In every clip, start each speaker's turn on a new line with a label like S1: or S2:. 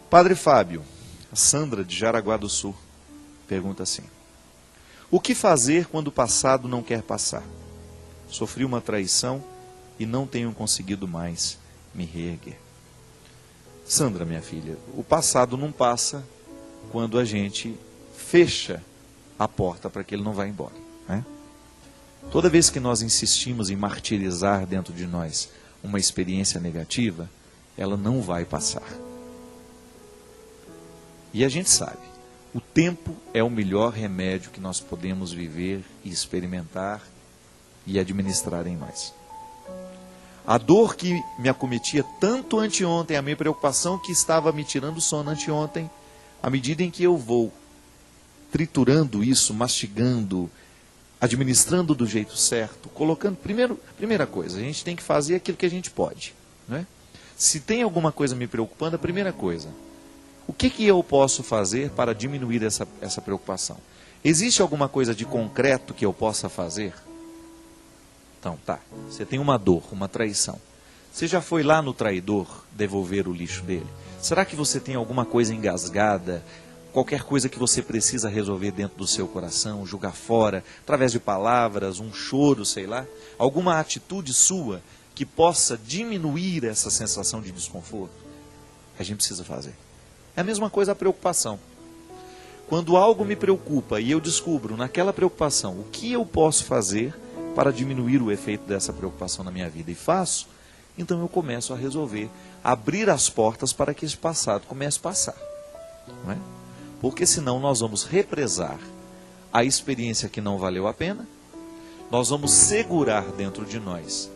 S1: Padre Fábio, a Sandra de Jaraguá do Sul pergunta assim: o que fazer quando o passado não quer passar? Sofri uma traição e não tenho conseguido mais me reerguer. Sandra, minha filha, o passado não passa quando a gente fecha a porta para que ele não vá embora, né? Toda vez que nós insistimos em martirizar dentro de nós uma experiência negativa, ela não vai passar. E a gente sabe, o tempo é o melhor remédio que nós podemos viver e experimentar e administrar em nós. A dor que me acometia tanto anteontem, a minha preocupação que estava me tirando o sono anteontem, à medida em que eu vou triturando isso, mastigando, administrando do jeito certo, colocando... Primeira coisa, a gente tem que fazer aquilo que a gente pode, né? Se tem alguma coisa me preocupando, a primeira coisa, o que eu posso fazer para diminuir essa preocupação? Existe alguma coisa de concreto que eu possa fazer? Então, tá, você tem uma dor, uma traição. Você já foi lá no traidor devolver o lixo dele? Será que você tem alguma coisa engasgada, qualquer coisa que você precisa resolver dentro do seu coração, jogar fora, através de palavras, um choro, sei lá? Alguma atitude sua que possa diminuir essa sensação de desconforto? A gente precisa fazer. É a mesma coisa a preocupação. Quando algo me preocupa e eu descubro naquela preocupação o que eu posso fazer para diminuir o efeito dessa preocupação na minha vida e faço, então eu começo a resolver, abrir as portas para que esse passado comece a passar, não é? Porque senão nós vamos represar a experiência que não valeu a pena, nós vamos segurar dentro de nós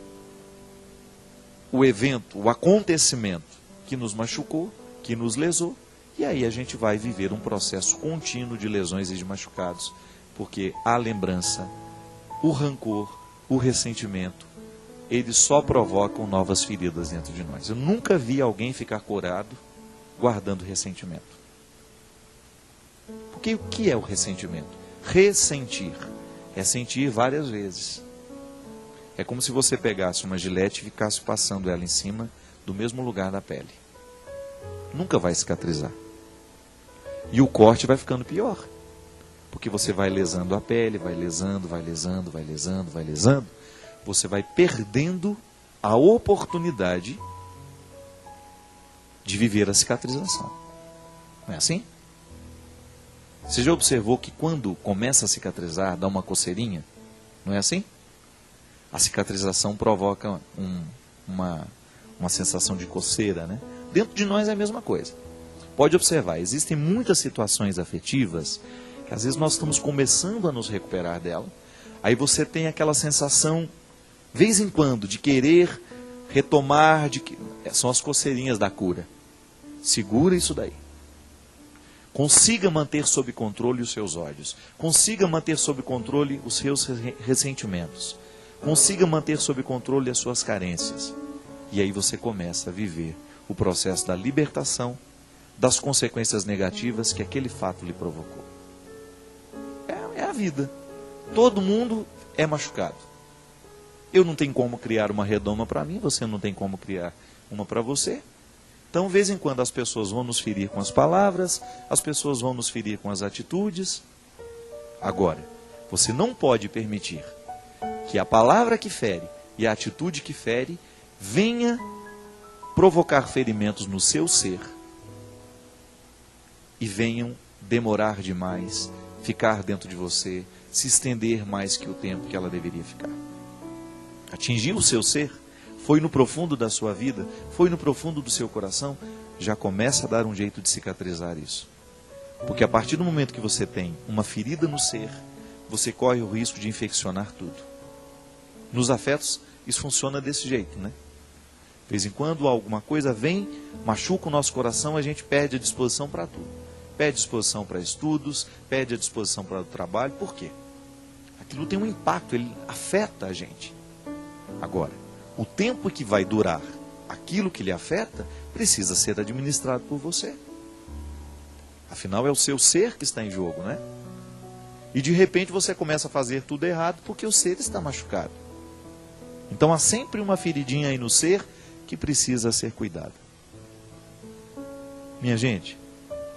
S1: o evento, o acontecimento que nos machucou, que nos lesou, e aí a gente vai viver um processo contínuo de lesões e de machucados, porque a lembrança, o rancor, o ressentimento, eles só provocam novas feridas dentro de nós. Eu nunca vi alguém ficar curado guardando ressentimento. Porque o que é o ressentimento? Ressentir é sentir várias vezes. É como se você pegasse uma gilete e ficasse passando ela em cima do mesmo lugar da pele. Nunca vai cicatrizar. E o corte vai ficando pior. Porque você vai lesando a pele, vai lesando, vai lesando, vai lesando, vai lesando. Você vai perdendo a oportunidade de viver a cicatrização. Não é assim? Você já observou que quando começa a cicatrizar, dá uma coceirinha? Não é assim? A cicatrização provoca uma sensação de coceira, né? Dentro de nós é a mesma coisa. Pode observar, existem muitas situações afetivas que às vezes nós estamos começando a nos recuperar dela. Aí você tem aquela sensação, vez em quando, de querer retomar, são as coceirinhas da cura. Segura isso daí. Consiga manter sob controle os seus ódios. Consiga manter sob controle os seus ressentimentos. Consiga manter sob controle as suas carências. E aí você começa a viver o processo da libertação das consequências negativas que aquele fato lhe provocou. É a vida. Todo mundo é machucado. Eu não tenho como criar uma redoma para mim, você não tem como criar uma para você. Então, de vez em quando, as pessoas vão nos ferir com as palavras, as pessoas vão nos ferir com as atitudes. Agora, você não pode permitir que a palavra que fere e a atitude que fere venha provocar ferimentos no seu ser e venham demorar demais, ficar dentro de você, se estender mais que o tempo que ela deveria ficar. Atingir o seu ser, foi no profundo da sua vida, foi no profundo do seu coração, já começa a dar um jeito de cicatrizar isso. Porque a partir do momento que você tem uma ferida no ser, você corre o risco de infeccionar tudo. Nos afetos, isso funciona desse jeito, né? De vez em quando alguma coisa vem, machuca o nosso coração, a gente perde a disposição para tudo. Perde disposição para estudos, perde a disposição para o trabalho. Por quê? Aquilo tem um impacto, ele afeta a gente. Agora, o tempo que vai durar aquilo que lhe afeta, precisa ser administrado por você. Afinal, é o seu ser que está em jogo, né? E de repente você começa a fazer tudo errado porque o ser está machucado. Então há sempre uma feridinha aí no ser que precisa ser cuidada. Minha gente,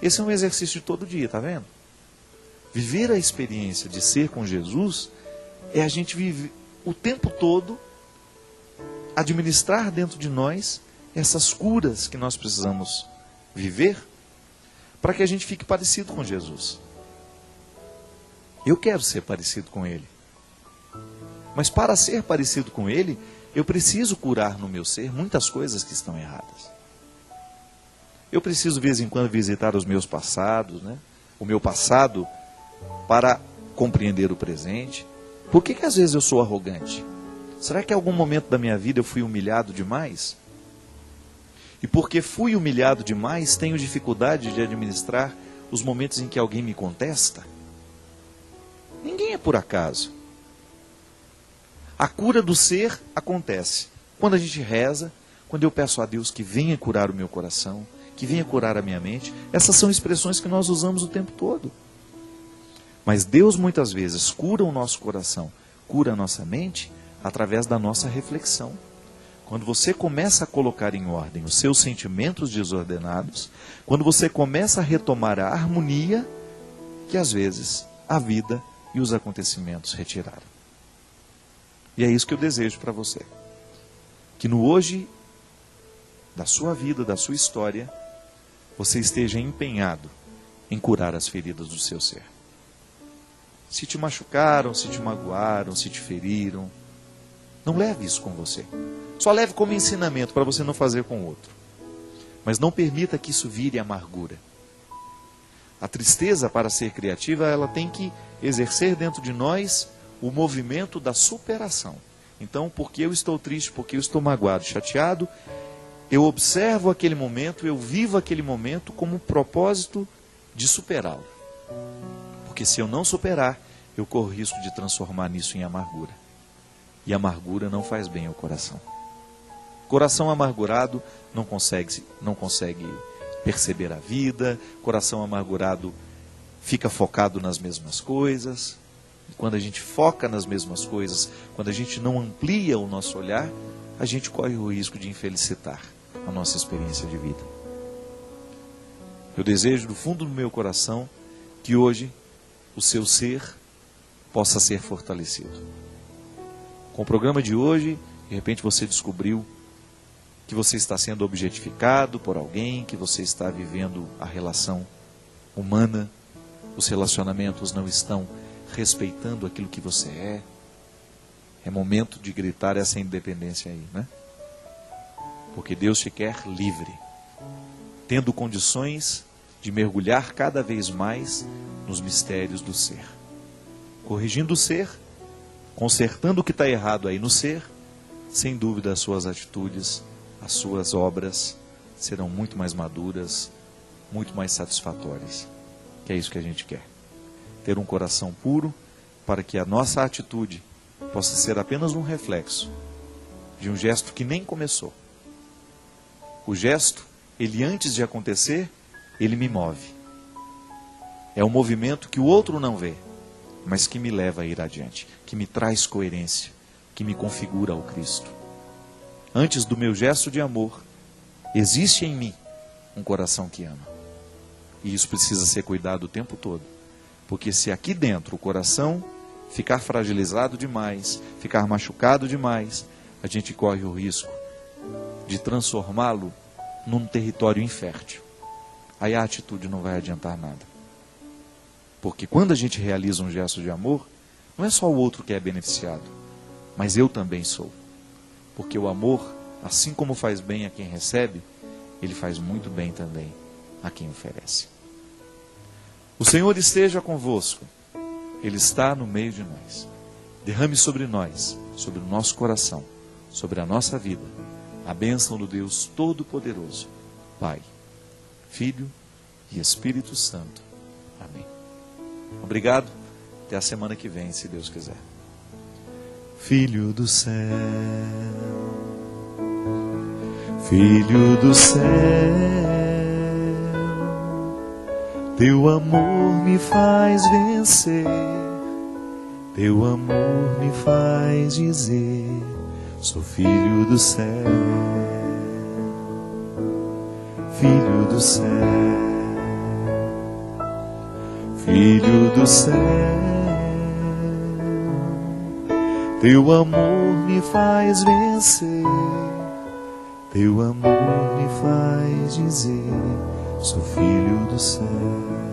S1: esse é um exercício de todo dia, tá vendo? Viver a experiência de ser com Jesus é a gente viver o tempo todo, administrar dentro de nós essas curas que nós precisamos viver para que a gente fique parecido com Jesus. Eu quero ser parecido com Ele. Mas para ser parecido com Ele, eu preciso curar no meu ser muitas coisas que estão erradas. Eu preciso, de vez em quando, visitar os meus passados, né? O meu passado, para compreender o presente. Por que às vezes eu sou arrogante? Será que em algum momento da minha vida eu fui humilhado demais? E porque fui humilhado demais, tenho dificuldade de administrar os momentos em que alguém me contesta? Ninguém é por acaso. A cura do ser acontece quando a gente reza, quando eu peço a Deus que venha curar o meu coração, que venha curar a minha mente. Essas são expressões que nós usamos o tempo todo. Mas Deus muitas vezes cura o nosso coração, cura a nossa mente, através da nossa reflexão. Quando você começa a colocar em ordem os seus sentimentos desordenados, quando você começa a retomar a harmonia que às vezes a vida e os acontecimentos retiraram. E é isso que eu desejo para você. Que no hoje da sua vida, da sua história, você esteja empenhado em curar as feridas do seu ser. Se te machucaram, se te magoaram, se te feriram, não leve isso com você. Só leve como ensinamento para você não fazer com o outro. Mas não permita que isso vire amargura. A tristeza, para ser criativa, ela tem que exercer dentro de nós o movimento da superação. Então, porque eu estou triste, porque eu estou magoado, chateado, eu observo aquele momento, eu vivo aquele momento como um propósito de superá-lo. Porque se eu não superar, eu corro risco de transformar nisso em amargura. E amargura não faz bem ao coração. Coração amargurado não consegue perceber a vida. Coração amargurado fica focado nas mesmas coisas. E quando a gente foca nas mesmas coisas, quando a gente não amplia o nosso olhar, a gente corre o risco de infelicitar a nossa experiência de vida. Eu desejo do fundo do meu coração que hoje o seu ser possa ser fortalecido. Com o programa de hoje, de repente você descobriu que você está sendo objetificado por alguém, que você está vivendo a relação humana, os relacionamentos não estão respeitando aquilo que você é. É momento de gritar essa independência aí, né? Porque Deus te quer livre, tendo condições de mergulhar cada vez mais nos mistérios do ser. Corrigindo o ser, consertando o que está errado aí no ser, sem dúvida as suas atitudes, as suas obras serão muito mais maduras, muito mais satisfatórias. Que é isso que a gente quer. Ter um coração puro para que a nossa atitude possa ser apenas um reflexo de um gesto que nem começou. O gesto, ele antes de acontecer, ele me move. É um movimento que o outro não vê, mas que me leva a ir adiante, que me traz coerência, que me configura ao Cristo. Antes do meu gesto de amor, existe em mim um coração que ama. E isso precisa ser cuidado o tempo todo. Porque se aqui dentro o coração ficar fragilizado demais, ficar machucado demais, a gente corre o risco de transformá-lo num território infértil. Aí a atitude não vai adiantar nada. Porque quando a gente realiza um gesto de amor, não é só o outro que é beneficiado, mas eu também sou. Porque o amor, assim como faz bem a quem recebe, ele faz muito bem também a quem oferece. O Senhor esteja convosco. Ele está no meio de nós. Derrame sobre nós, sobre o nosso coração, sobre a nossa vida, a bênção do Deus Todo-Poderoso, Pai, Filho e Espírito Santo. Amém. Obrigado. Até a semana que vem, se Deus quiser. Filho do céu, Filho do céu, teu amor me faz vencer, teu amor me faz dizer, sou filho do céu, filho do céu. filho do céu. Teu amor me faz vencer, teu amor me faz dizer: sou filho do céu.